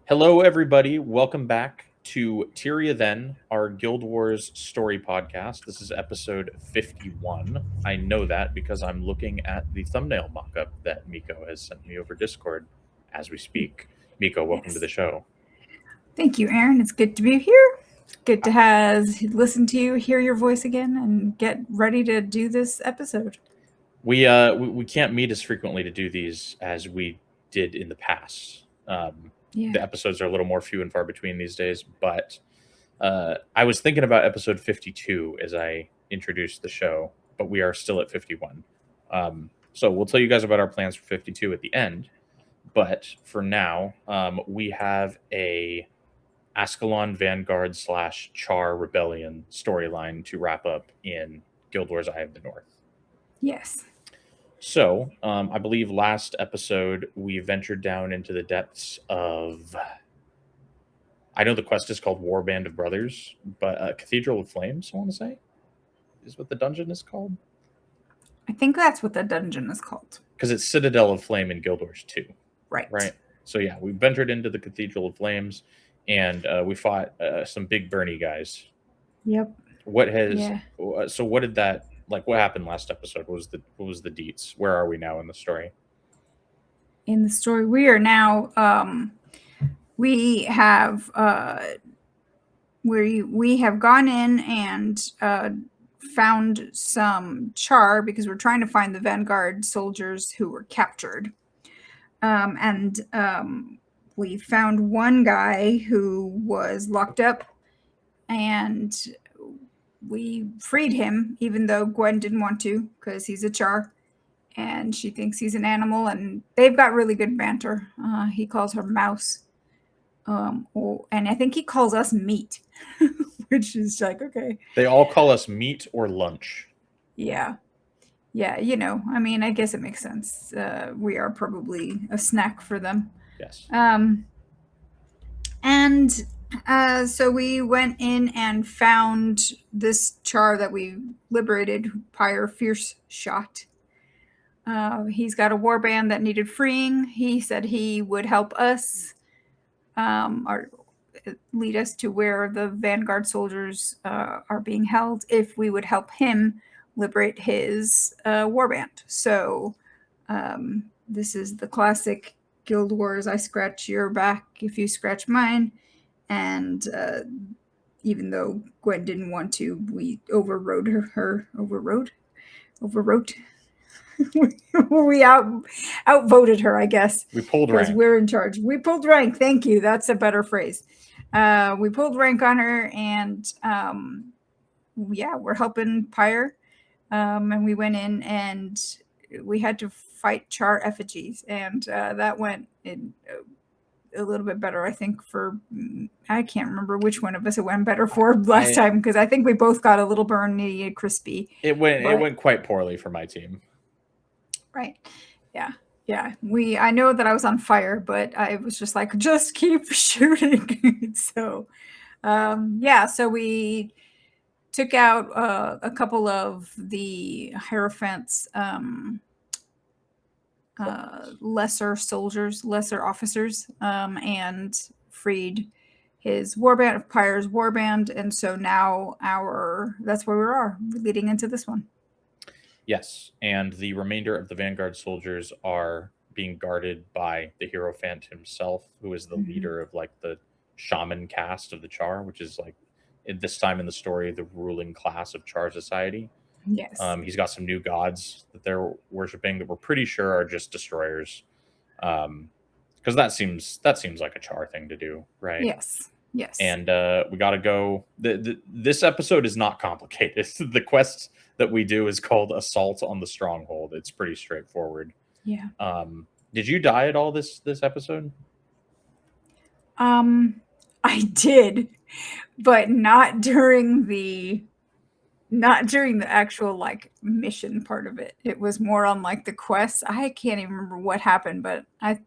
Hello, everybody. Welcome back to Tyria, then, our Guild Wars story podcast. This is episode 51. I know that because I'm looking at the thumbnail mock-up that Miko has sent me over Discord as we speak. Miko, welcome to the show. Thank you, Aaron. It's good to be here. Good to listen to you, hear your voice again, and get ready to do this episode. We can't meet as frequently to do these as we did in the past. The episodes are a little more few and far between these days, but I was thinking about episode 52 as I introduced the show, but we are still at 51. So we'll tell you guys about our plans for 52 at the end. But for now, we have a Ascalon Vanguard / Charr Rebellion storyline to wrap up in Guild Wars Eye of the North. Yes. So, I believe last episode we ventured down into the depths of... I know the quest is called Warband of Brothers, but Cathedral of Flames, I want to say, is what the dungeon is called. I think that's what the dungeon is called. Because it's Citadel of Flame in Guild Wars 2. Right. So yeah, we ventured into the Cathedral of Flames, and we fought some big Bernie guys. Yep. So what did that... Like, what happened last episode? What was the deets? Where are we now in the story? In the story, we are now. We have gone in and found some Charr because we're trying to find the Vanguard soldiers who were captured, and we found one guy who was locked up, and we freed him, even though Gwen didn't want to, because he's a Charr, and she thinks he's an animal, and they've got really good banter. He calls her Mouse, and I think he calls us Meat, which is like, okay. They all call us Meat or Lunch. Yeah, I mean, I guess it makes sense. We are probably a snack for them. Yes. So we went in and found this Charr that we liberated, Pyre Fierce Shot. He's got a warband that needed freeing. He said he would help us, or lead us to where the Vanguard soldiers are being held if we would help him liberate his warband. So this is the classic Guild Wars, I scratch your back if you scratch mine. And even though Gwen didn't want to, we overrode her. Overwrote. We outvoted her, I guess. We pulled rank. Because we're in charge. We pulled rank. Thank you. That's a better phrase. We pulled rank on her, and we're helping Pyre. And we went in, and we had to fight Charr effigies, and that went in a little bit better, I think. I can't remember which one of us it went better for last time, because I think we both got a little burny and crispy. It went quite poorly for my team. Right. Yeah. I know that I was on fire, but I was just like, just keep shooting. So so we took out a couple of the Hierophant's lesser officers, and freed his warband, of Pyre's warband, and so now that's where we are leading into this one. Yes, and the remainder of the Vanguard soldiers are being guarded by the Hierophant himself, who is the leader of like the shaman caste of the Charr, which is like at this time in the story the ruling class of Charr society. Yes. He's got some new gods that they're worshiping that we're pretty sure are just destroyers. Because that seems like a Charr thing to do, right? Yes. And we got to go. This episode is not complicated. The quest that we do is called Assault on the Stronghold. It's pretty straightforward. Yeah. Did you die at all this episode? I did, but not during the actual like mission part of it. It was more on like the quest. I can't even remember what happened, but I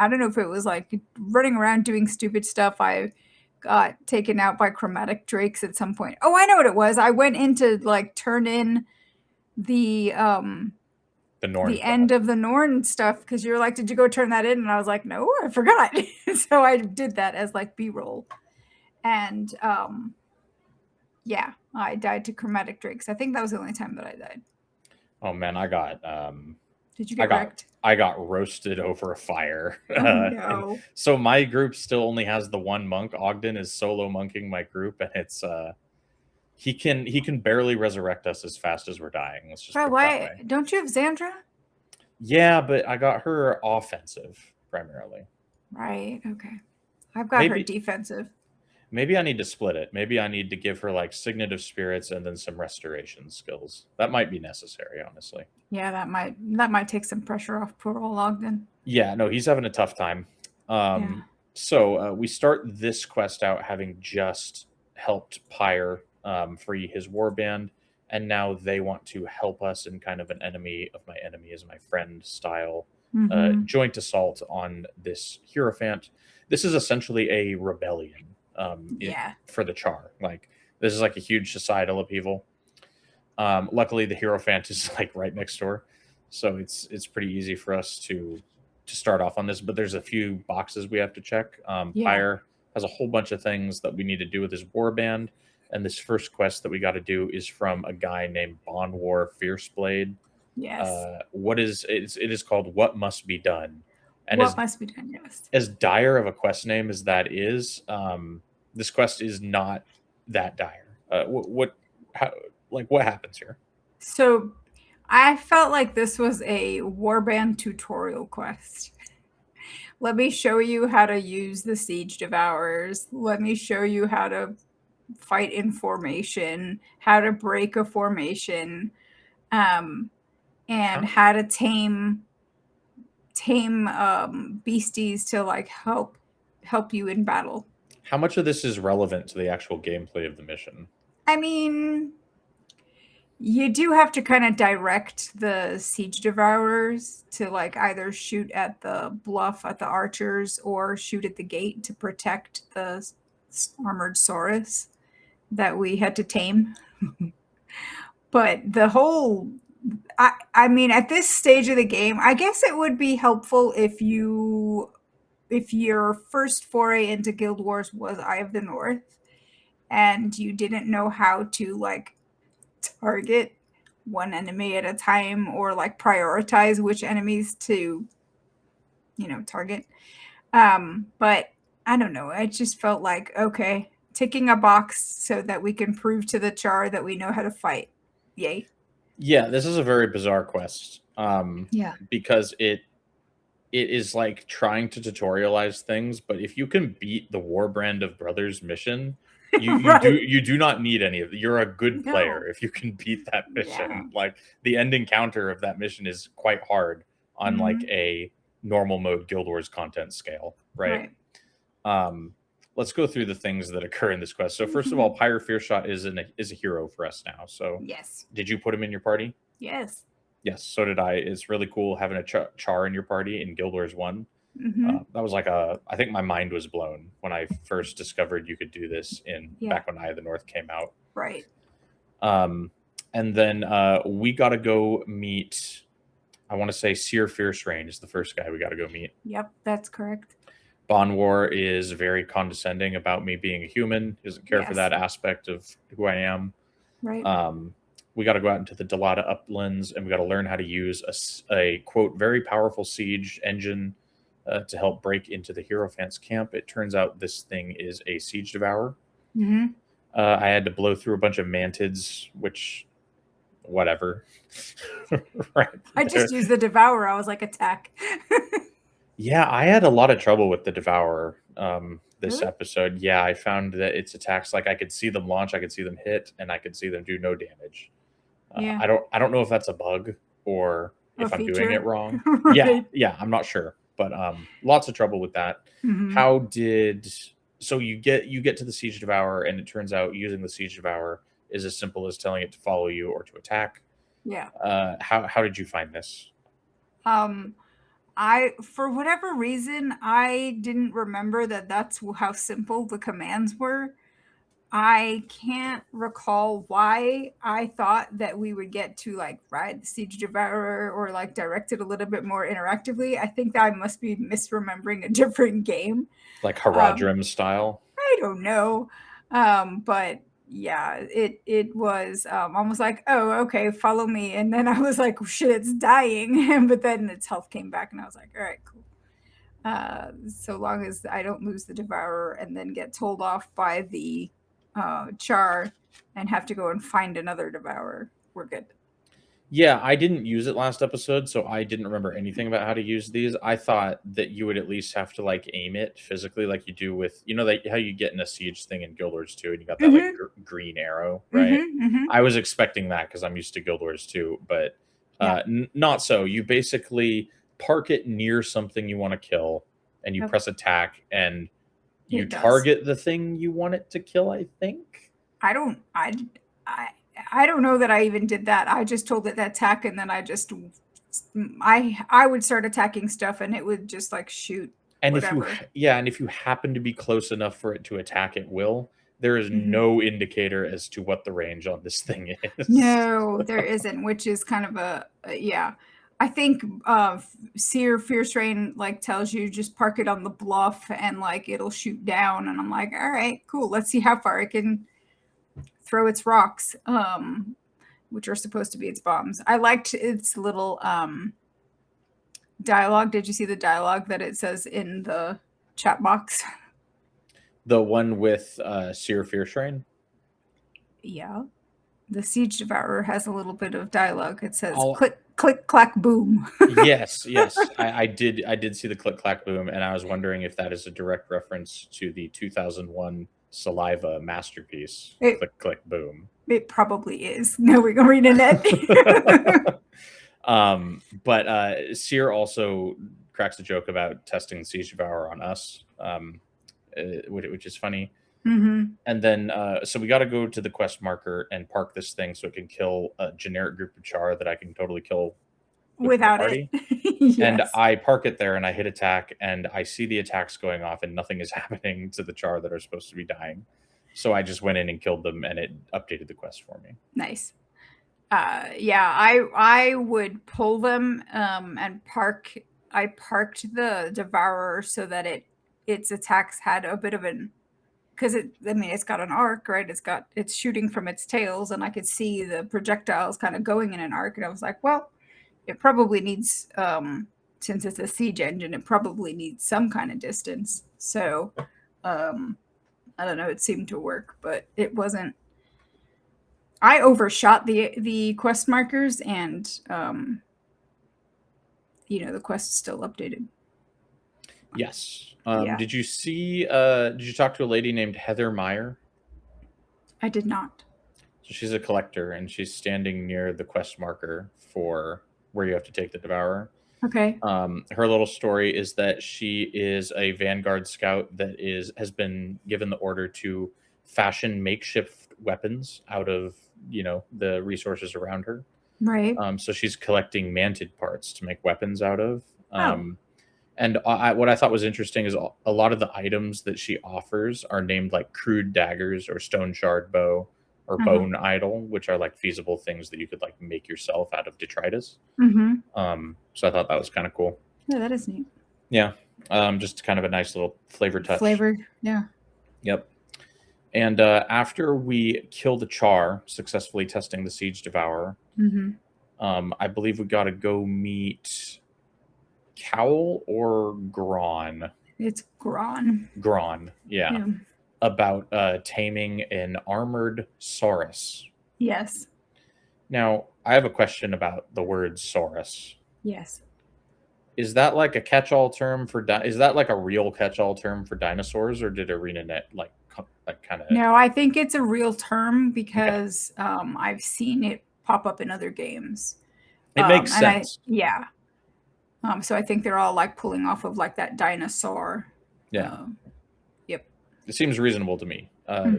don't know if it was like running around doing stupid stuff. I got taken out by chromatic drakes at some point. Oh, I know what it was. I went in to like turn in the The Norn. The end of the Norn stuff, because you're like, did you go turn that in? And I was like, no, I forgot. So I did that as like B-roll. And yeah, I died to chromatic drakes. I think that was the only time that I died. Oh man, I got Did you get wrecked? I got roasted over a fire. Oh no. So my group still only has the one monk. Ogden is solo monking my group, and it's he can barely resurrect us as fast as we're dying. Let's just put it that Why way. don't you have Xandra? Yeah, but I got her offensive primarily. Right. Okay. I've got her defensive. Maybe I need to split it. Maybe I need to give her like Signet of Spirits and then some restoration skills. That might be necessary, honestly. Yeah, that might take some pressure off poor old Ogden. Yeah, no, he's having a tough time. Yeah. So we start this quest out having just helped Pyre free his warband, and now they want to help us in kind of an enemy of my enemy is my friend style joint assault on this Hierophant. This is essentially a rebellion. For the Charr. Like, this is like a huge societal upheaval. Luckily the Hierophant is like right next door, so it's pretty easy for us to start off on this, but there's a few boxes we have to check. Pyre has a whole bunch of things that we need to do with his warband, and this first quest that we got to do is from a guy named Bonwar Fierceblade. Yes. It is called What Must Be Done. And what must be done, yes. As dire of a quest name as that is, this quest is not that dire. What happens here? So I felt like this was a warband tutorial quest. Let me show you how to use the siege devourers. Let me show you how to fight in formation, how to break a formation, and how to tame beasties to like help you in battle. How much of this is relevant to the actual gameplay of the mission? I mean, you do have to kind of direct the siege devourers to like either shoot at the bluff at the archers or shoot at the gate to protect the armored Saurus that we had to tame. But the whole I mean, at this stage of the game, I guess it would be helpful if your first foray into Guild Wars was Eye of the North and you didn't know how to like target one enemy at a time or like prioritize which enemies to target. But I don't know, I just felt like, okay, ticking a box so that we can prove to the Charr that we know how to fight. Yay. Yeah, this is a very bizarre quest. Because it is like trying to tutorialize things, but if you can beat the Warbrand of Brothers mission, you do not need any of it. You're a good player if you can beat that mission. Yeah. Like, the end encounter of that mission is quite hard on like a normal mode Guild Wars content scale, right? Let's go through the things that occur in this quest. So first of all, Pyre Fearshot is a hero for us now. So yes. Did you put him in your party? Yes. Yes, so did I. It's really cool having a Charr in your party in Guild Wars 1. That was like I think my mind was blown when I first discovered you could do this back when Eye of the North came out. Right. And then we got to go meet, I want to say Seer Fierce Rain is the first guy we got to go meet. Yep, that's correct. Bonwar is very condescending about me being a human. He doesn't care for that aspect of who I am. Right. We got to go out into the Delata uplands, and we got to learn how to use a quote very powerful siege engine to help break into the Hierophant's camp. It turns out this thing is a siege devourer. I had to blow through a bunch of mantids, which whatever. Right. I just used the devourer. I was like, attack. Yeah, I had a lot of trouble with the devourer this episode. Yeah, I found that its attacks, like I could see them launch, I could see them hit, and I could see them do no damage. I don't know if that's a bug or if I'm doing it wrong. Right. Yeah, I'm not sure, but lots of trouble with that. So you get to the siege devourer, and it turns out using the siege devourer is as simple as telling it to follow you or to attack. Yeah. How did you find this? For whatever reason, I didn't remember that that's how simple the commands were. I can't recall why I thought that we would get to like ride the Siege Devourer or like direct it a little bit more interactively. I think that I must be misremembering a different game. Like Haradrim style? I don't know. But yeah, it was almost like, oh, okay, follow me. And then I was like, oh, shit, it's dying. But then its health came back and I was like, all right, cool. So long as I don't lose the Devourer and then get told off by the Charr and have to go and find another Devourer, we're good. Yeah, I didn't use it last episode, so I didn't remember anything about how to use these. I thought that you would at least have to like aim it physically, like you do with, you know, like how you get in a siege thing in Guild Wars 2 and you got that like green arrow, right? I was expecting that because I'm used to Guild Wars 2, but not so. You basically park it near something you want to kill and you press attack and you target the thing you want it to kill, I think. I don't know that I even did that. I just told it to attack and then I would start attacking stuff and it would just like shoot. And whatever. if you happen to be close enough for it to attack, it will. There is no indicator as to what the range on this thing is. No, there isn't, which is kind of yeah. I think Seer Fierce Rain like tells you just park it on the bluff and like it'll shoot down. And I'm like, all right, cool. Let's see how far it can throw its rocks, which are supposed to be its bombs. I liked its little dialogue. Did you see the dialogue that it says in the chat box? The one with Seer Fierce Rain? Yeah. The Siege Devourer has a little bit of dialogue. It says click, click, clack, boom. yes. I did see the click, clack, boom, and I was wondering if that is a direct reference to the 2001 Saliva masterpiece. Click, click, boom. It probably is. No, we're going to read it. But Seer also cracks a joke about testing Siege Devourer on us, which is funny. And then, so we got to go to the quest marker and park this thing so it can kill a generic group of Charr that I can totally kill without it. Yes. And I park it there and I hit attack and I see the attacks going off and nothing is happening to the Charr that are supposed to be dying. So I just went in and killed them and it updated the quest for me. Nice. Yeah, I would pull them and park. I parked the Devourer so that its attacks had a bit of an, because it's got an arc, right? It's shooting from its tails, and I could see the projectiles kind of going in an arc, and I was like, well, it probably needs, since it's a siege engine, it probably needs some kind of distance. So, I don't know, it seemed to work, but it wasn't. I overshot the quest markers, and the quest is still updated. Yes. Did you see? Did you talk to a lady named Heather Meyer? I did not. So she's a collector, and she's standing near the quest marker for where you have to take the Devourer. Okay. Her little story is that she is a Vanguard scout that has been given the order to fashion makeshift weapons out of the resources around her. Right. So she's collecting manted parts to make weapons out of. And what I thought was interesting is a lot of the items that she offers are named like crude daggers or stone shard bow or bone idol, which are like feasible things that you could like make yourself out of detritus. So I thought that was kind of cool. Yeah, that is neat. Yeah. Just kind of a nice little flavor touch. Yeah. Yep. And after we kill the Charr, successfully testing the Siege Devourer, I believe we got to go meet Cowl or Gron. It's Gron. Gron, yeah. About taming an armored Saurus. Yes. Now, I have a question about the word Saurus. Yes. Is that like a catch-all term for is that like a real catch-all term for dinosaurs, or did ArenaNet like kind of? No, I think it's a real term because I've seen it pop up in other games. It makes sense. Yeah. So I think they're all like pulling off of like that dinosaur. Yeah. Yep. It seems reasonable to me.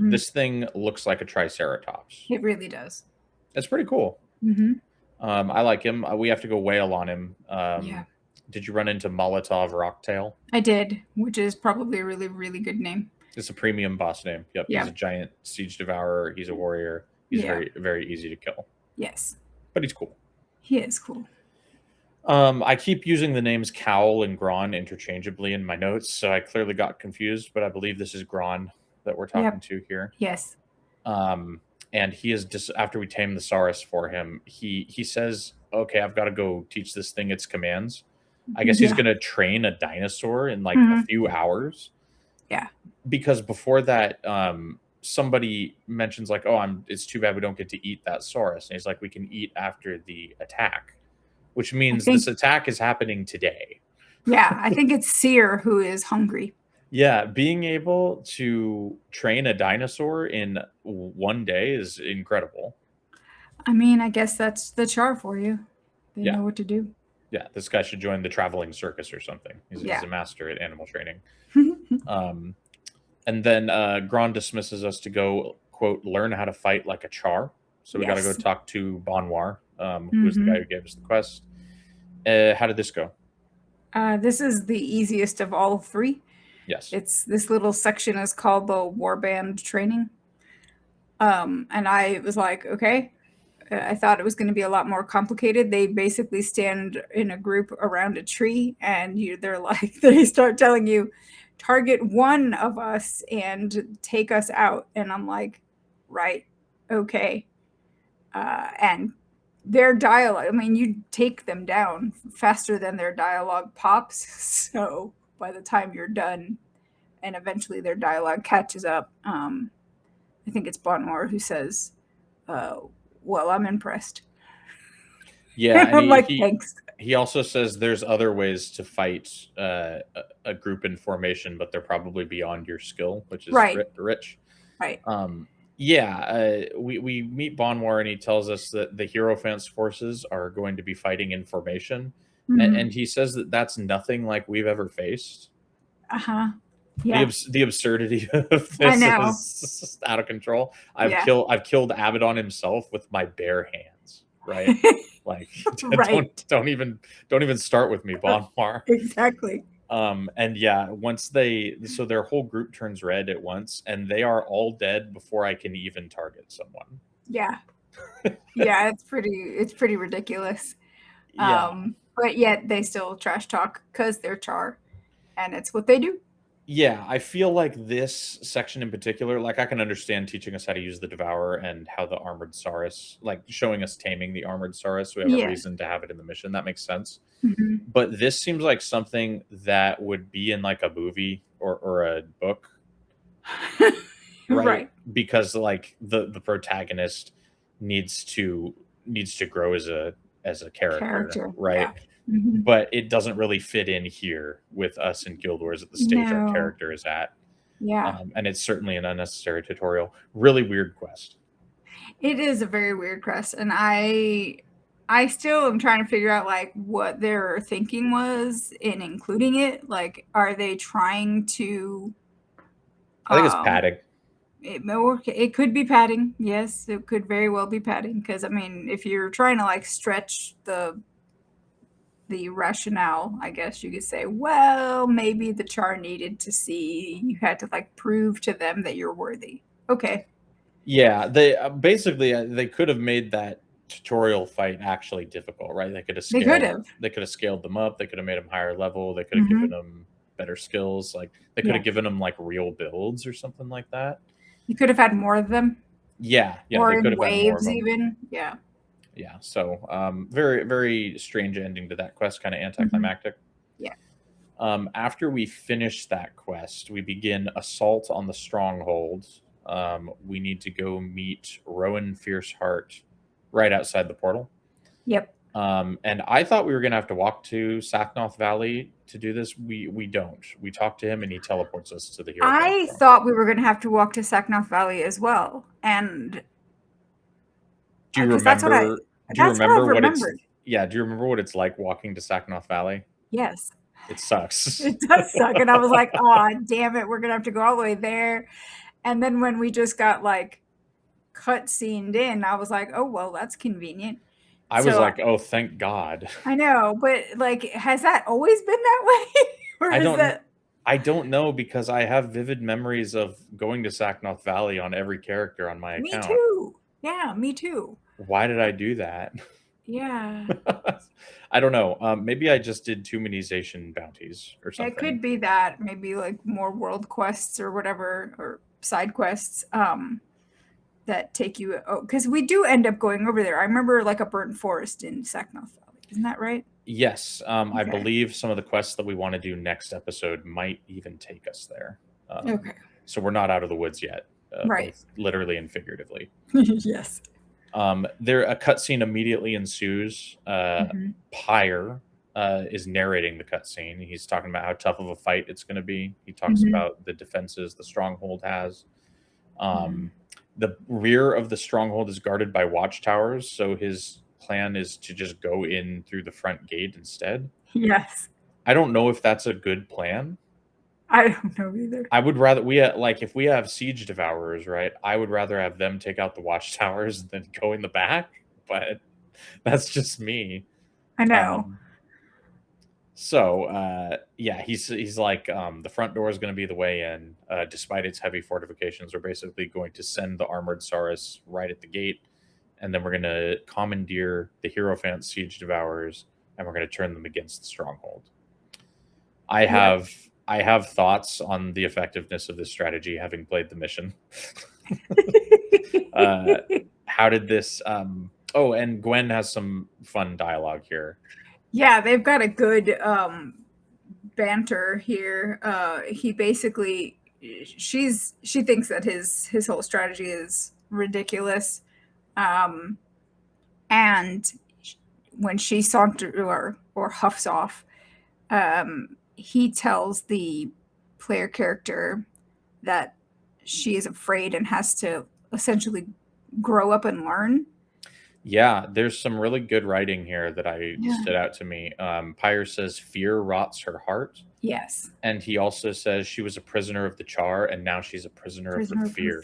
This thing looks like a Triceratops. It really does. It's pretty cool. I like him. We have to go whale on him. Yeah. Did you run into Molotov Rocktail? I did, which is probably a really, really good name. It's a premium boss name. Yep. Yeah. He's a giant siege devourer. He's a warrior. He's very, very easy to kill. Yes. But he's cool. He is cool. I keep using the names Cowl and Gron interchangeably in my notes, so I clearly got confused, but I believe this is Gron that we're talking to here. Yes. And he is just after we tame the Saurus for him, he says, "Okay, I've got to go teach this thing its commands." I guess he's going to train a dinosaur in like a few hours. Yeah. Because before that, somebody mentions like, "Oh, it's too bad we don't get to eat that Saurus," and he's like, "We can eat after the attack." Which means this attack is happening today. Yeah, I think it's Seer who is hungry. Yeah, being able to train a dinosaur in one day is incredible. I mean, I guess that's the Charr for you. They know what to do. Yeah, this guy should join the traveling circus or something. He's a master at animal training. And then Gron dismisses us to go, quote, learn how to fight like a Charr. So we got to go talk to Bonwar, who is the guy who gave us the quest. How did this go? This is the easiest of all three. Yes. This little section is called the warband training. And I was like, okay. I thought it was going to be a lot more complicated. They basically stand in a group around a tree, and they start telling you, target one of us and take us out. And I'm like, right, okay. And their dialogue, I mean, you take them down faster than their dialogue pops. So by the time you're done, and eventually their dialogue catches up, I think it's Bonwar who says, well, I'm impressed. Yeah. I'm like, thanks. He also says there's other ways to fight a group in formation, but they're probably beyond your skill, which is rich. Right. We meet Bonwar and he tells us that the Hierophant's forces are going to be fighting in formation. And he says that that's nothing like we've ever faced. Yeah. The absurdity of this is out of control. I've killed Abaddon himself with my bare hands, right? Like don't even start with me, Bonwar. Exactly. And yeah, so their whole group turns red at once, and they are all dead before I can even target someone. Yeah. Yeah, it's pretty ridiculous. But yet they still trash talk because they're Charr, and it's what they do. Yeah, I feel like this section in particular, like I can understand teaching us how to use the Devourer and how the Armored Saurus, like showing us taming the Armored Saurus. We have a reason to have it in the mission. That makes sense. But this seems like something that would be in like a movie or a book. Right? Because like the protagonist needs to grow as a character. Right? Yeah. But it doesn't really fit in here with us in Guild Wars at the stage our character is at. Yeah. And it's certainly an unnecessary tutorial. Really weird quest. It is a very weird quest. And I still am trying to figure out like what their thinking was in including it. Like, are they trying to... I think it's padding. It could be padding. Yes, it could very well be padding. Because, I mean, if you're trying to like stretch the rationale, I guess you could say, well, maybe the Charr needed to see, you had to like prove to them that you're worthy. Okay. Yeah, they they could have made that tutorial fight actually difficult, right? They could have scaled them up. They could have made them higher level. They could have given them better skills. Like they could have given them like real builds or something like that. You could have had more of them. Yeah. Or in waves even. Yeah. Yeah, so very, very strange ending to that quest, kind of anticlimactic. Yeah. After we finish that quest, we begin assault on the stronghold. We need to go meet Rowan Fierceheart right outside the portal. Yep. And I thought we were going to have to walk to Saknoth Valley to do this. We don't. We talk to him and he teleports us to the hero. I thought we were going to have to walk to Saknoth Valley as well. And do you remember? Do you remember what it's like walking to Saknoth Valley? Yes. It sucks. It does suck. And I was like, oh, damn it. We're going to have to go all the way there. And then when we just got like cutscened in, I was like, oh, well, that's convenient. I was like, oh, thank God. I know. But like, has that always been that way? Or I don't know, because I have vivid memories of going to Sacknoth Valley on every character on my Me account. too. Yeah, me too. Why did I do that? Yeah. I don't know. Maybe I just did too many Zation bounties or It something. could be that, maybe like more world quests or whatever, or side quests that take you, because we do end up going over there. I remember like a burnt forest in Sacknoth Valley. Isn't that right? Yes, I Okay. believe some of the quests that we want to do next episode might even take us there. Okay. So we're not out of the woods yet, Right. both literally and figuratively. Yes. There, a cutscene immediately ensues. Mhm. Pyre is narrating the cutscene. He's talking about how tough of a fight it's going to be. He talks Mhm. about the defenses the stronghold has. Mhm. The rear of the stronghold is guarded by watchtowers, so his plan is to just go in through the front gate instead. Yes. I don't know if that's a good plan. I don't know either. I would rather like if we have siege devourers, right? I would rather have them take out the watchtowers than go in the back, but that's just me. I know. So yeah, he's like, the front door is going to be the way in, despite its heavy fortifications. We're basically going to send the armored Saurus right at the gate, and then we're going to commandeer the Hierophant siege devourers, and we're going to turn them against the stronghold. I have thoughts on the effectiveness of this strategy, having played the mission. How did this? Oh, and Gwen has some fun dialogue here. Yeah, they've got a good banter here. He basically, she thinks that his whole strategy is ridiculous, and when she saunters or huffs off, he tells the player character that she is afraid and has to essentially grow up and learn. Yeah, there's some really good writing here that stood out to me. Pyre says fear rots her heart. Yes. And he also says she was a prisoner of the Charr, and now she's a prisoner of her fears.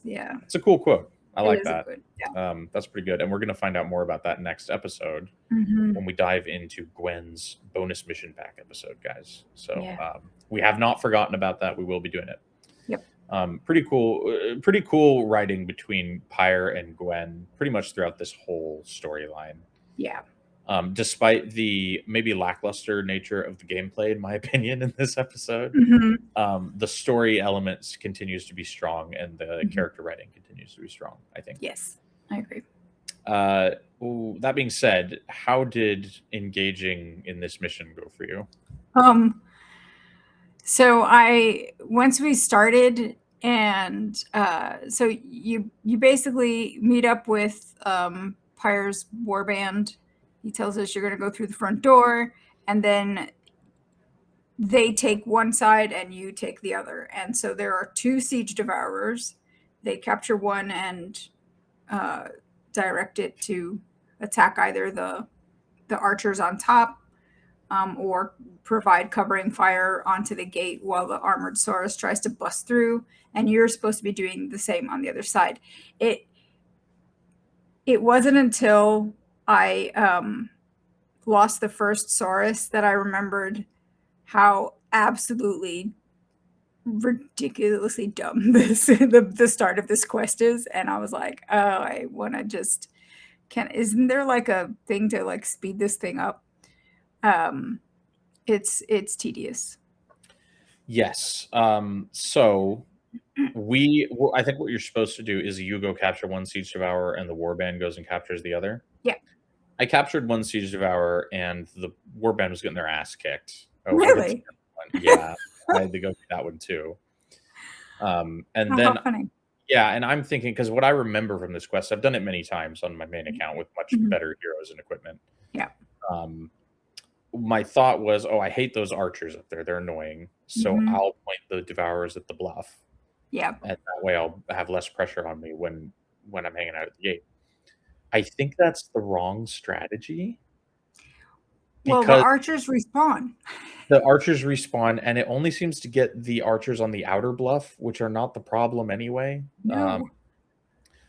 Yeah. It's a cool quote. I like is that. good, yeah. That's pretty good. And we're going to find out more about that next episode Mhm. when we dive into Gwen's bonus mission pack episode, guys. So Yeah. we have not forgotten about that. We will be doing it. Yep. Pretty cool writing between Pyre and Gwen pretty much throughout this whole storyline. Yeah. Despite the maybe lackluster nature of the gameplay, in my opinion, in this episode, Mhm. the story elements continues to be strong, and the Mhm. character writing continues to be strong, I think. Yes, I agree. That being said, how did engaging in this mission go for you? So once we started, and so you basically meet up with Pyre's warband. He tells us you're going to go through the front door, and then they take one side and you take the other. And so there are two siege devourers. They capture one and direct it to attack either the archers on top, or provide covering fire onto the gate while the armored Saurus tries to bust through. And you're supposed to be doing the same on the other side. It wasn't until I lost the first Saurus that I remembered how absolutely ridiculously dumb the start of this quest is. And I was like, oh, I want to just isn't there like a thing to like speed this thing up? It's tedious. Yes. So I think what you're supposed to do is you go capture one siege devourer, and the warband goes and captures the other. Yeah. I captured one siege devourer, and the warband was getting their ass kicked. Really? Yeah, I had to go through that one too. And then funny. yeah, and I'm thinking, because what I remember from this quest, I've done it many times on my main account with much better heroes and equipment. Yeah. My thought was, oh, I hate those archers up there. They're annoying. So I'll point the devourers at the bluff. Yeah. And that way I'll have less pressure on me when I'm hanging out at the gate. I think that's the wrong strategy. Well, the archers respawn. The archers respawn, and it only seems to get the archers on the outer bluff, which are not the problem anyway. No.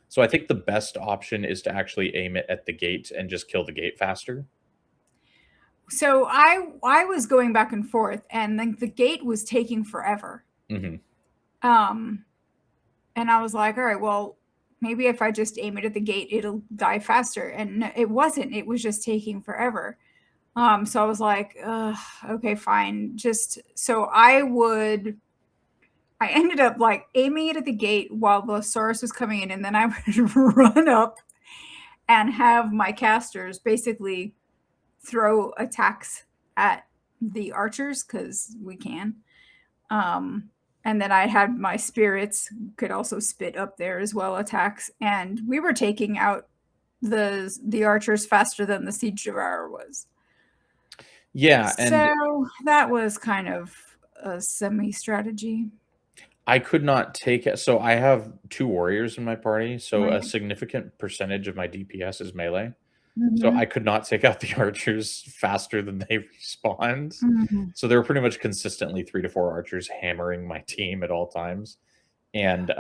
So I think the best option is to actually aim it at the gate and just kill the gate faster. So I was going back and forth, and then the gate was taking forever. Mm-hmm. And I was like, all right, well, maybe if I just aim it at the gate, it'll die faster. And it wasn't. It was just taking forever. So I was like, okay, fine. Just so I ended up like aiming it at the gate while the Saurus was coming in, and then I would run up and have my casters basically throw attacks at the archers because we can. And then I had my spirits could also spit up there as well, attacks, and we were taking out the archers faster than the siege devourer was. Yeah, so that was kind of a semi-strategy. I could not take it. So I have 2 warriors in my party, so a significant percentage of my DPS is melee. Mm-hmm. So I could not take out the archers faster than they respawned. Mm-hmm. So there were pretty much consistently 3 to 4 archers hammering my team at all times. And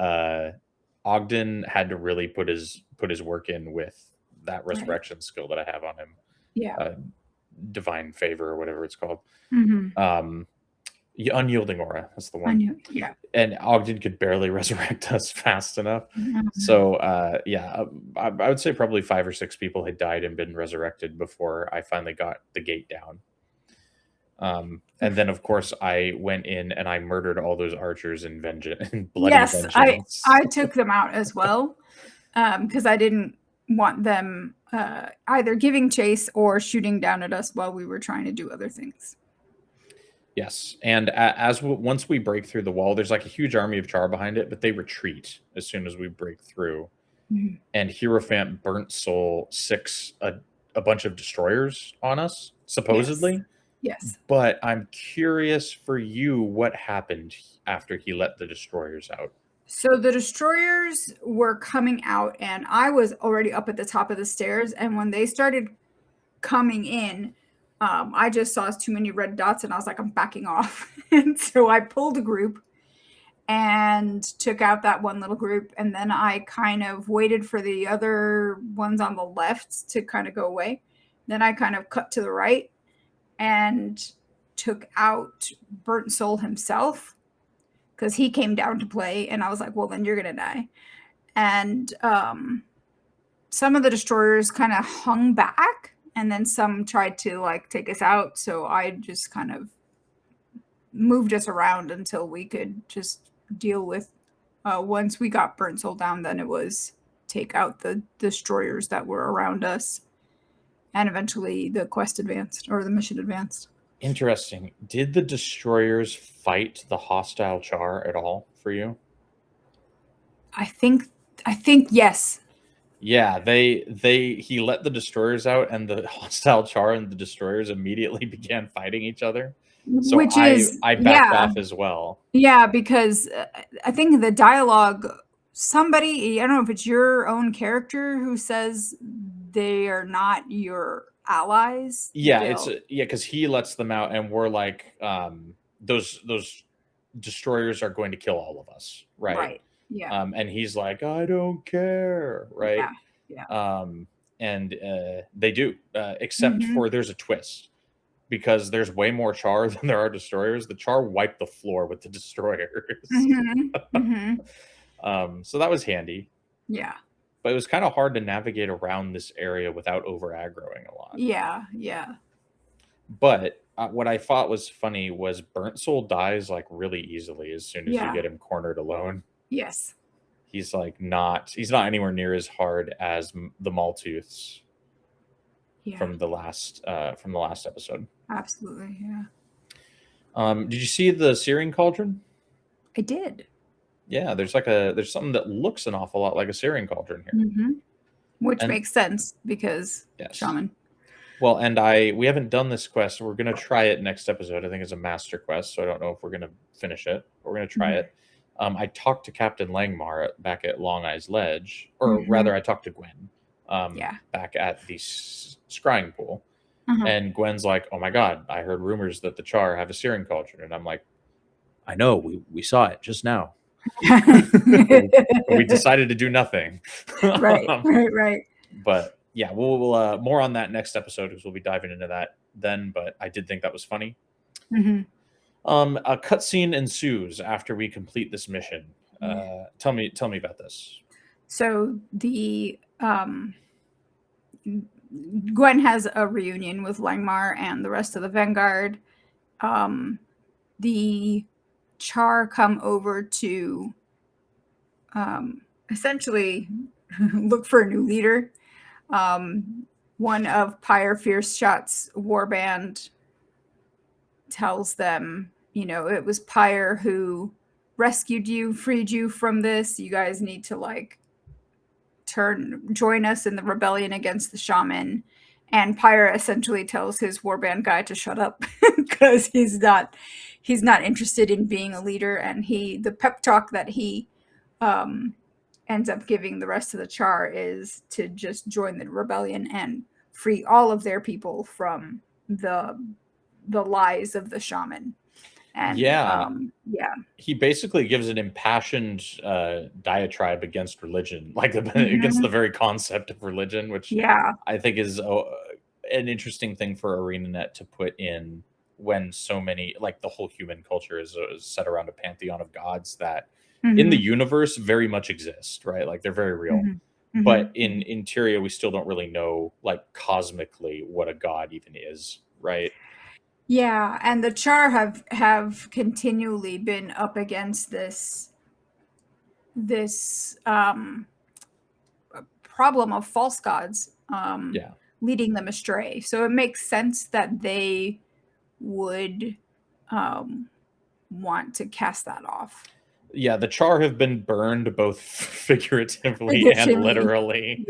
Ogden had to really put his work in with that resurrection skill that I have on him. Yeah. Divine favor or whatever it's called. Mm-hmm. Unyielding aura, that's the one. Yeah. And Ogden could barely resurrect us fast enough. Mm-hmm. So I would say probably 5 or 6 people had died and been resurrected before I finally got the gate down. And then of course I went in and I murdered all those archers in vengeance. Yes, I took them out as well, because I didn't want them either giving chase or shooting down at us while we were trying to do other things. Yes, and once we break through the wall, there's like a huge army of Charr behind it, but they retreat as soon as we break through. Mm-hmm. And Hierophant Burnt Soul 6 a bunch of destroyers on us, supposedly. Yes. But I'm curious for you, what happened after he let the destroyers out? So the destroyers were coming out, and I was already up at the top of the stairs. And when they started coming in, I just saw too many red dots, and I was like, I'm backing off. And so I pulled a group and took out that one little group. And then I kind of waited for the other ones on the left to kind of go away. Then I kind of cut to the right and took out Burnt Soul himself, because he came down to play. And I was like, well, then you're going to die. And some of the destroyers kind of hung back. And then some tried to like take us out. So I just kind of moved us around until we could just deal with, once we got Burnt Soul down, then it was take out the destroyers that were around us. And eventually the quest advanced, or the mission advanced. Interesting. Did the destroyers fight the hostile Charr at all for you? I think yes. Yeah, he let the destroyers out, and the hostile Charr and the destroyers immediately began fighting each other. So I backed off as well. Yeah, because I think the dialogue, somebody, I don't know if it's your own character who says they are not your allies. Yeah, because he lets them out, and we're like, those destroyers are going to kill all of us, right? Right. Yeah. And he's like, I don't care, right? Yeah. And they do, except for there's a twist, because there's way more Charr than there are destroyers. The Charr wiped the floor with the destroyers. So that was handy. Yeah. But it was kind of hard to navigate around this area without over aggroing a lot. Yeah. But what I thought was funny was Burnt Soul dies like really easily as soon as you get him cornered alone. Yes. He's not anywhere near as hard as the Maltooths from the last episode. Absolutely, yeah. Did you see the Searing Cauldron? I did. Yeah, there's something that looks an awful lot like a Searing Cauldron here. Which makes sense because shaman. Well, and we haven't done this quest. We're going to try it next episode. I think it's a master quest, so I don't know if we're going to finish it, but we're going to try it. I talked to Captain Langmar back at Long Eyes Ledge, or rather I talked to Gwen back at the scrying pool. And Gwen's like, oh my God, I heard rumors that the Charr have a Searing Cauldron. And I'm like, I know, we saw it just now. We decided to do nothing. Right. But yeah, we'll more on that next episode, because we'll be diving into that then, but I did think that was funny. Mm-hmm. A cutscene ensues after we complete this mission. Tell me about this. So the Gwen has a reunion with Langmar and the rest of the Vanguard. The Charr come over to essentially look for a new leader. One of Pyre Fierce Shot's warband tells them, it was Pyre who rescued you, freed you from this. You guys need to join us in the rebellion against the shaman. And Pyre essentially tells his warband guy to shut up because he's not interested in being a leader. And the pep talk that he ends up giving the rest of the Charr is to just join the rebellion and free all of their people from the lies of the shaman. And he basically gives an impassioned diatribe against religion, against the very concept of religion, which I think is an interesting thing for ArenaNet to put in when so many, the whole human culture is set around a pantheon of gods that in the universe very much exist, right? They're very real. But in Tyria, we still don't really know, cosmically, what a god even is, right? Yeah, and the Charr have continually been up against this problem of false gods leading them astray. So it makes sense that they would want to cast that off. Yeah, the Charr have been burned both figuratively and literally,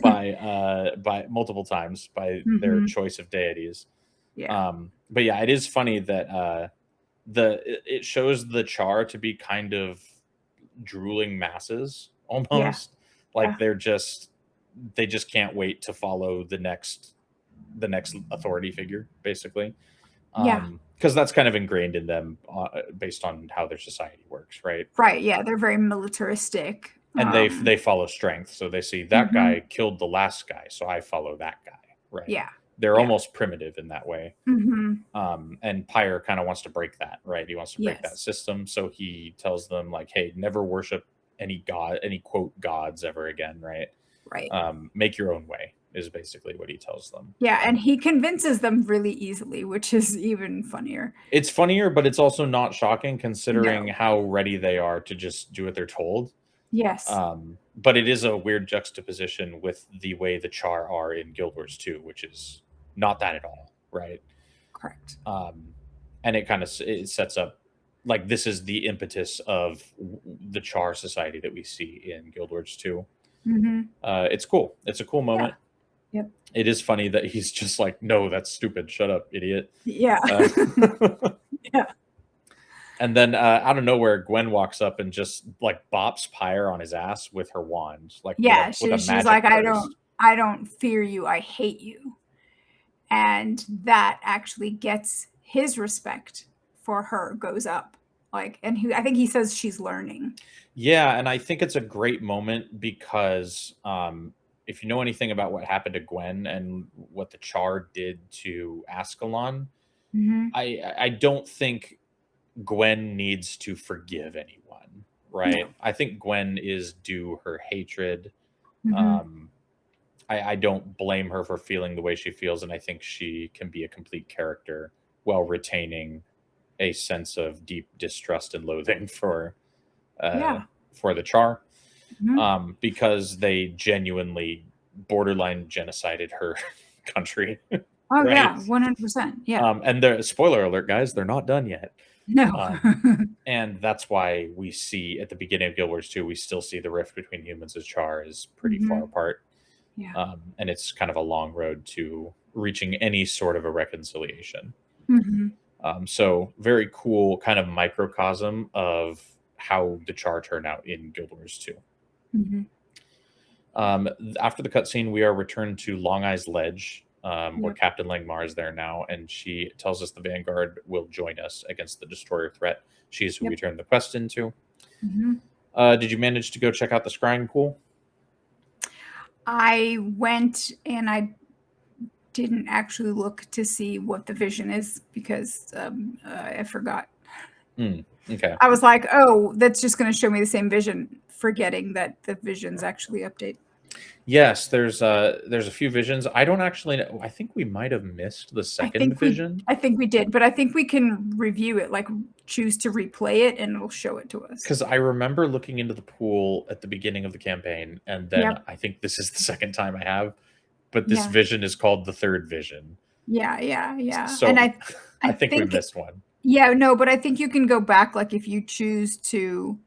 by multiple times by their choice of deities. Yeah. But yeah, it is funny that it shows the Charr to be kind of drooling masses almost. They just can't wait to follow the next authority figure, basically. Because that's kind of ingrained in them based on how their society works, right? Right. Yeah, they're very militaristic, and they follow strength. So they see that guy killed the last guy, so I follow that guy, right? Yeah. They're almost primitive in that way. And Pyre kind of wants to break that, right? He wants to break that system. So he tells them, hey, never worship any quote gods ever again, right? Right. Make your own way is basically what he tells them. Yeah, and he convinces them really easily, which is even funnier. It's funnier, but it's also not shocking considering how ready they are to just do what they're told. Yes. But it is a weird juxtaposition with the way the Charr are in Guild Wars 2, which is not that at all, right? Correct. And it sets up this is the impetus of the Charr society that we see in Guild Wars 2. It's cool. It's a cool moment. Yeah. Yep. It is funny that he's just no, that's stupid. Shut up, idiot. Yeah. Yeah. And then out of nowhere, Gwen walks up and just bops Pyre on his ass with her wand. She's like, I don't fear you, I hate you. And that actually gets his respect for her goes up. I think he says she's learning. Yeah, and I think it's a great moment because if you know anything about what happened to Gwen and what the Charr did to Ascalon, I don't think Gwen needs to forgive anyone, right? No. I think Gwen is due her hatred. I don't blame her for feeling the way she feels, and I think she can be a complete character while retaining a sense of deep distrust and loathing for the Charr. Because they genuinely borderline genocided her country. Oh, right? Yeah, 100%. Yeah. And the spoiler alert, guys, they're not done yet. No. And that's why we see at the beginning of Guild Wars 2, we still see the rift between humans and Charr is pretty far apart. Yeah. And it's kind of a long road to reaching any sort of a reconciliation. So very cool kind of microcosm of how the Charr turn out in Guild Wars 2. After the cutscene, we are returned to Long Eyes Ledge, where Captain Langmar is there now, and she tells us the Vanguard will join us against the destroyer threat. She's who we turned the quest into. Did you manage to go check out the scrying pool? I went and I didn't actually look to see what the vision is because I forgot. Okay. I was like, oh, that's just going to show me the same vision, forgetting that the visions actually update. Yes, there's a few visions. I don't actually know. I think we might have missed the second vision. I think we did, but I think we can review it, like choose to replay it, and it'll show it to us. Because I remember looking into the pool at the beginning of the campaign, and then I think this is the second time I have, but this vision is called the third vision. Yeah. So and I think we missed one. Yeah, no, but I think you can go back, like if you choose to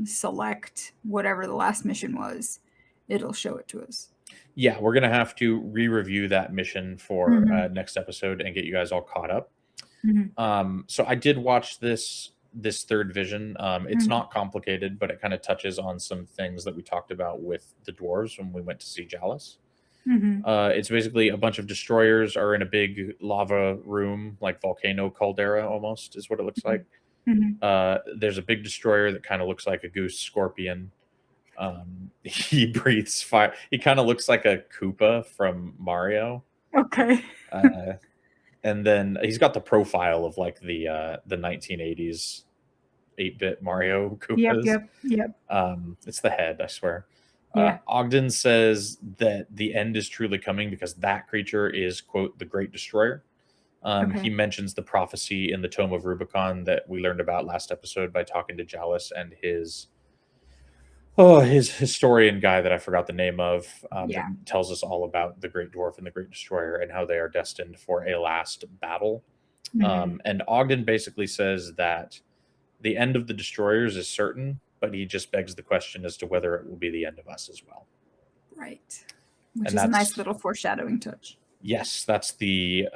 select whatever the last mission was, it'll show it to us. Yeah, we're gonna have to re-review that mission for next episode and get you guys all caught up. So I did watch this third vision. It's not complicated, but it kind of touches on some things that we talked about with the dwarves when we went to see Jalis. It's basically a bunch of destroyers are in a big lava room, like volcano caldera almost is what it looks like. There's a big destroyer that kind of looks like a goose scorpion. He breathes fire. He kind of looks like a Koopa from Mario. Okay. And then he's got the profile of like the 1980s 8-bit Mario Koopas. Yep. It's the head, I swear. Yeah. Ogden says that the end is truly coming because that creature is, quote, the Great Destroyer. He mentions the prophecy in the Tome of Rubicon that we learned about last episode by talking to Jalis and his historian guy that I forgot the name of. That tells us all about the Great Dwarf and the Great Destroyer and how they are destined for a last battle. And Ogden basically says that the end of the destroyers is certain, but he just begs the question as to whether it will be the end of us as well. Right. Which is a nice little foreshadowing touch. Yes, that's the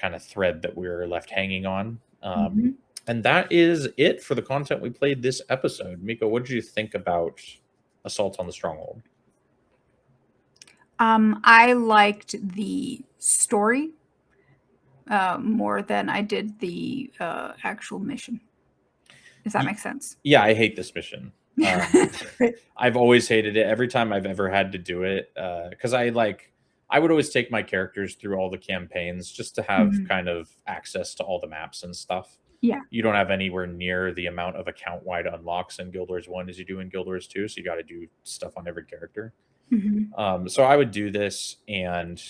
kind of thread that we're left hanging on. And that is it for the content we played this episode. Miko, what did you think about Assault on the Stronghold? I liked the story more than I did the actual mission. Does that make sense? Yeah, I hate this mission. I've always hated it every time I've ever had to do it. Because I would always take my characters through all the campaigns just to have kind of access to all the maps and stuff. Yeah. You don't have anywhere near the amount of account-wide unlocks in Guild Wars 1 as you do in Guild Wars 2, so you got to do stuff on every character. So I would do this, and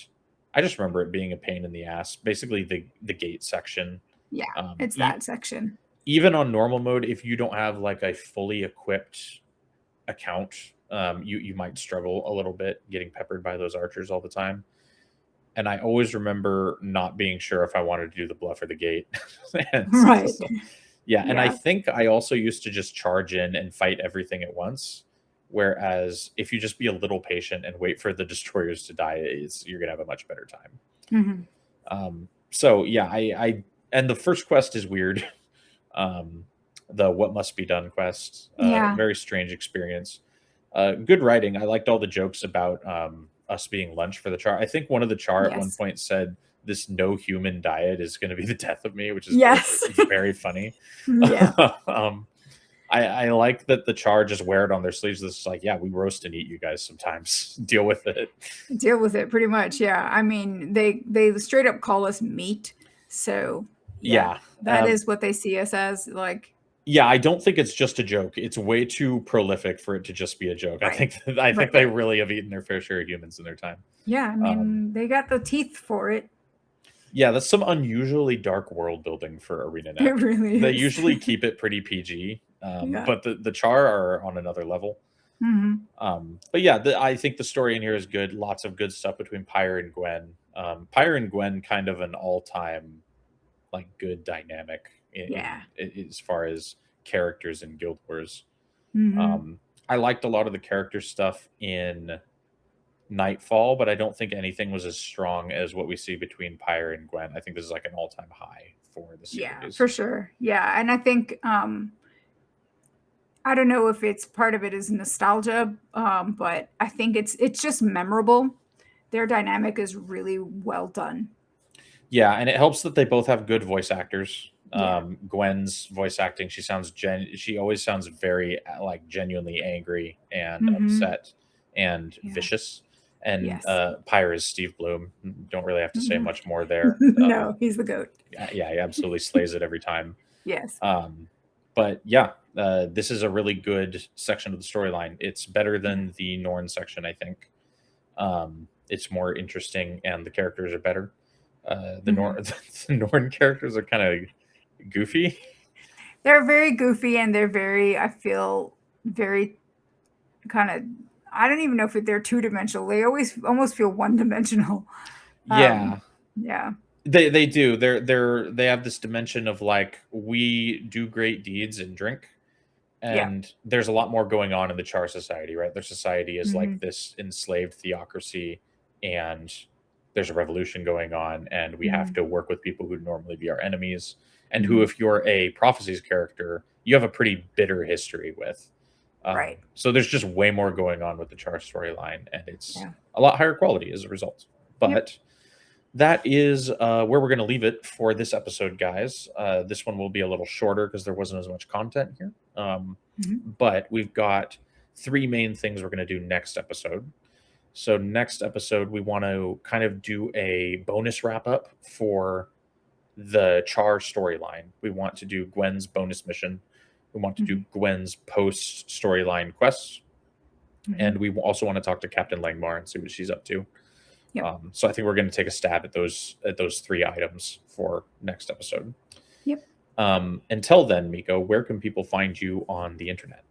I just remember it being a pain in the ass. Basically, the gate section. Yeah, it's that section. Even on normal mode, if you don't have like a fully equipped account, you might struggle a little bit getting peppered by those archers all the time. And I always remember not being sure if I wanted to do the bluff or the gate. Right. So, and I think I also used to just charge in and fight everything at once. Whereas if you just be a little patient and wait for the destroyers to die, you're going to have a much better time. So yeah, and the first quest is weird. The What Must Be Done quest. Very strange experience. Good writing. I liked all the jokes about us being lunch for the Charr. I think one of the Charr at one point said this no human diet is going to be the death of me, which is very funny. I like that the Charr just wear it on their sleeves. It's like, we roast and eat you guys sometimes. Deal with it. Deal with it, pretty much. Yeah. I mean, they straight up call us meat. So that is what they see us as. Like, yeah, I don't think it's just a joke. It's way too prolific for it to just be a joke. Right. I think they really have eaten their fair share of humans in their time. Yeah, I mean, they got the teeth for it. Yeah, that's some unusually dark world building for ArenaNet. It really is. They usually keep it pretty PG, but the Charr are on another level. But yeah, I think the story in here is good. Lots of good stuff between Pyre and Gwen. Pyre and Gwen, kind of an all-time like good dynamic. As far as characters in Guild Wars. I liked a lot of the character stuff in Nightfall, but I don't think anything was as strong as what we see between Pyre and Gwen. I think this is like an all-time high for the series. Yeah, for sure. Yeah, and I think I don't know if it's part of it is nostalgia, but I think it's just memorable. Their dynamic is really well done. Yeah, and it helps that they both have good voice actors. Gwen's voice acting, she always sounds very like genuinely angry and upset and vicious. And Pyre is Steve Bloom. Don't really have to say much more there. No, he's the GOAT. Yeah, he absolutely slays it every time. Yes. But yeah, this is a really good section of the storyline. It's better than the Norn section, I think. It's more interesting, and the characters are better. The Norn characters are kind of goofy. They're very goofy, and they're very, I feel, very kind of, I don't even know if they're two-dimensional. They almost feel one-dimensional. Yeah. Yeah. They do. They have this dimension of like, we do great deeds and drink. And there's a lot more going on in the Charr society, right? Their society is like this enslaved theocracy, and there's a revolution going on, and we have to work with people who'd normally be our enemies, and who, if you're a Prophecies character, you have a pretty bitter history with. Right. So there's just way more going on with the Charr storyline, and it's a lot higher quality as a result. But that is where we're going to leave it for this episode, guys. This one will be a little shorter because there wasn't as much content here. But we've got 3 main things we're going to do next episode. So next episode, we want to kind of do a bonus wrap-up for the Charr storyline. We want to do Gwen's bonus mission. We want to do Gwen's post-storyline quests. And we also want to talk to Captain Langmar and see what she's up to. So I think we're going to take a stab at those 3 items for next episode. Until then, Miko, where can people find you on the internet?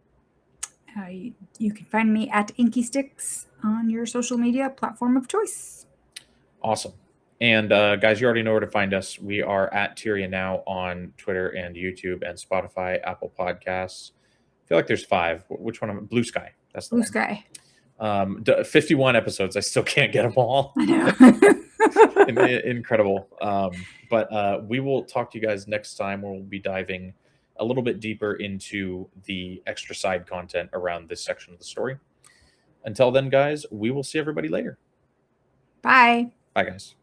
You can find me at Inky Sticks on your social media platform of choice. Awesome. And guys, you already know where to find us. We are at Tyria now on Twitter and YouTube and Spotify, Apple Podcasts. I feel like there's 5. Which one? Blue Sky. That's the Blue Sky. 51 episodes. I still can't get them all. I know. Incredible. But we will talk to you guys next time, where we'll be diving a little bit deeper into the extra side content around this section of the story. Until then, guys, we will see everybody later. Bye. Bye, guys.